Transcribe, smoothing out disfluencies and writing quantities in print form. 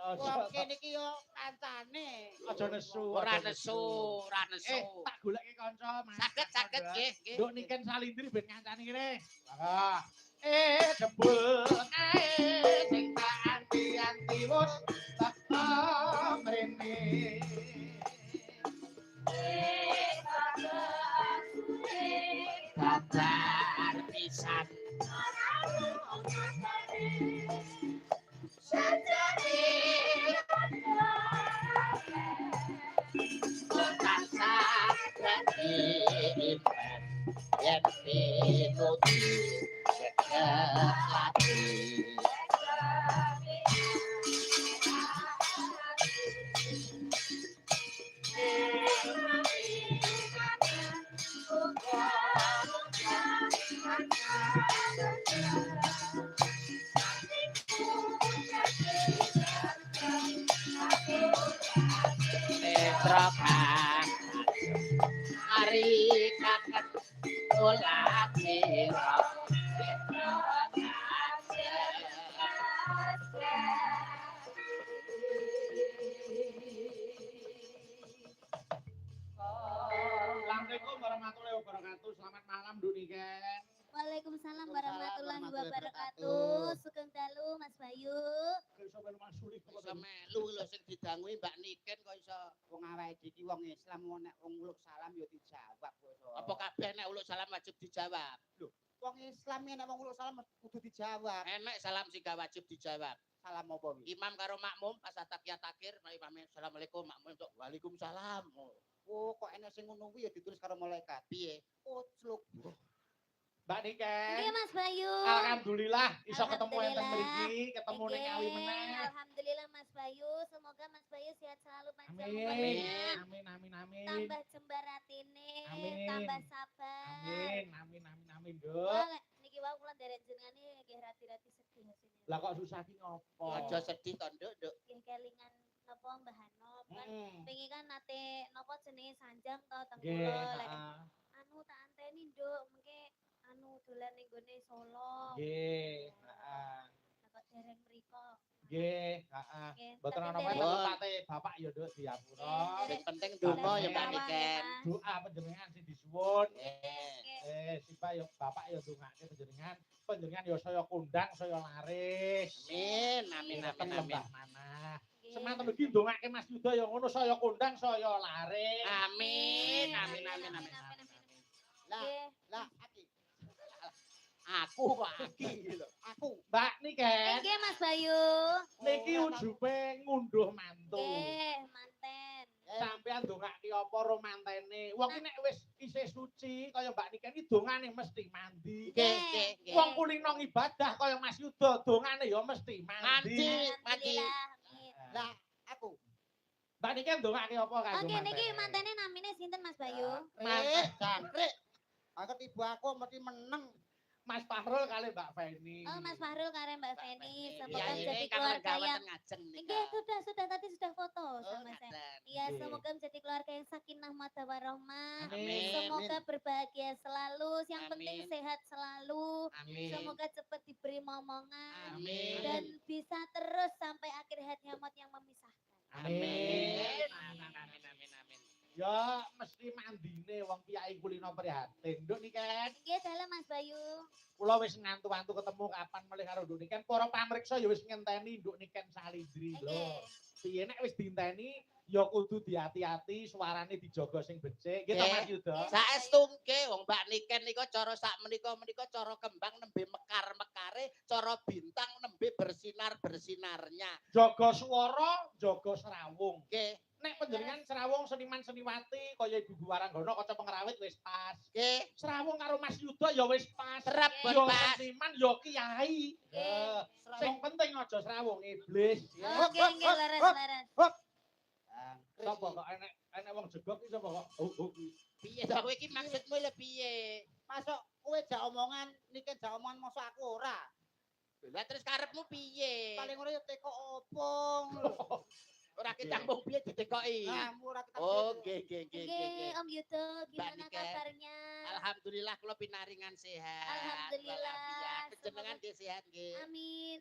Wong kene iki yo kancane. Aja nesu. Ora nesu, ora nesu. Tak goleki kanca, Mas. Saged nggih, nggih. Nduk niken salindri ben ngancani kene. Mangga. Jebul kae sing tak anti-anti wis teka mrene. Babar pisan. Yen pinuti sekati Petra Ari kakek ulah sira Assalamualaikum warahmatullahi wabarakatuh. Selamat malam Nduk Niken. Waalaikumsalam warahmatullahi wabarakatuh. Sugeng dalu Mas Bayu. Iso melu masuli kok. iso melu lho sing didanguhi Mbak Niken kok iso Wong awake iki wong Islam nek wong uluk salam yo dijawab kok. apa kabeh nek uluk salam wajib dijawab. Lho, wong Islam nek wong uluk salam kudu dijawab. Enek salam sing gak wajib dijawab. Salam apa iki? Imam karo makmum pas ataqiyat akhir imam assalamualaikum makmum untuk waalaikumsalam. Oh, kok enek sing ngono kuwi ya ditulis karo malaikat. Piye? Ucluk. Mbak Niken. Nggih Mas Bayu. Alhamdulillah iso ketemu enten Alhamdulillah. mriki, ketemu ning Nggih, awi meneh. Alhamdulillah Mas Bayu, semoga Mas Bayu sehat selalu panjang Amin. umurnya. Amin. Tambah jembar atine, Amin. tambah sabar. Amin, Nduk. Wah, niki wae kula nderek jenengane nggih rati-rati sedih asine. Lah kok susah ki ngopo? Aja sedih to, Nduk, Nduk. Nggih kelingan napa Mbah Hanop kan. Heeh. Pengen kan nate napa jenenge sanjang to teng Nggih, kula lek heeh. anu tak anteni Nduk, mengke anu dolan ning gone Solo. Nggih, heeh. Lah kok dereng mriko. Nggih, heeh. Nggih, Mboten tapi ana dereng- apa-apa pate Bapak ya Nduk diapura. Sing penting donga ya Mbak Kawang Niken. Mas. Doa panjenengan sing disuwun. Eh, Sipa ya Bapak ya ndongake panjenengan ya saya kondang, saya laris. amin. Mboten lembah manah. Nggih. Semanten iki ndongake Mas Yuda ya ngono saya kondang, saya laris. Amin. Lah, Nggih. lah aki. Aku kok aki lho. Aku Mbak Niken, Nggih Mas Bayu. niki ujube ngunduh mantu. Nggih, manten. Sampeyan ndongake apa ro mantene? Wong iki nek wis isih suci kaya Mbak Niken iki dongane mesti mandi. Nggih. Wong kulino ibadah kaya Mas Yuda dongane ya mesti mandi. Mandi. Alhamdulillah. Amin. lah aku. Mbak Niken ndongake apa kanggo Oke, niki mantene? mantene namine sinten Mas Bayu? Jangkrik. Angkat ibu aku mesti meneng. Mas Fahrul kali Mbak Feni. Oh, Mas Fahrul kare Mbak Feni, Ya semoga ini menjadi kan keluarga yang gawatan ngajeng nih. Nggih, sudah tadi sudah foto Oh, sama saya. ngaten. Iya, Nggih. semoga menjadi keluarga yang sakinah mawaddah warahmah. Amin. Semoga berbahagia selalu, yang penting Amin. sehat selalu. Amin. Semoga cepat diberi momongan Amin. dan bisa terus sampai akhir hayat nyamat yang memisahkan. Amin. Amin. Ya mesti mandine wong piyai kulino prihatin. Nduk Niken, Nggih, dalam Mas Bayu. kula wis ngantu-antu ketemu kapan melih karo Nduk Niken. Para pamriksa ya wis ngenteni Nduk Niken Salindri lho. Nggih. Piye nek wis diinteni ya kudu diati-ati, suarane dijaga sing becik. Gitu Nggih. Mas Yuda. Saestungke wong Mbak Niken nika cara sak menika cara kembang nembe mekar-mekare, cara bintang nembe bersinar-bersinarnya. Jaga swara, jaga serawung. Nggih. Nek panjenengan serawung seniman seniwati kaya Ibu Waranggana kaca pengrawit wis pas. Nggih. Serawung karo Mas Yuda ya wis pas. Serep Nggih. Ya pas. seniman ya kiai. Nggih. Sing penting aja serawung iblis. Oke, nggih laras. Sapa kok enek wong jegok iki sapa kok? Piye to kowe iki maksudmu lho piye? Masuk kowe jak omongan niki jak omongan mosok aku ora. Lah terus karepmu piye? Paling ora ya teko opong. Ora ketambung piye ditekoki. Nah, ora kita. Oh, nggih. Nggih, Om Yudo, gimana Niken. kabarnya? Alhamdulillah kula pinaringan sehat. Alhamdulillah. Walafiat. Jenengan nggih sehat nggih. Amin.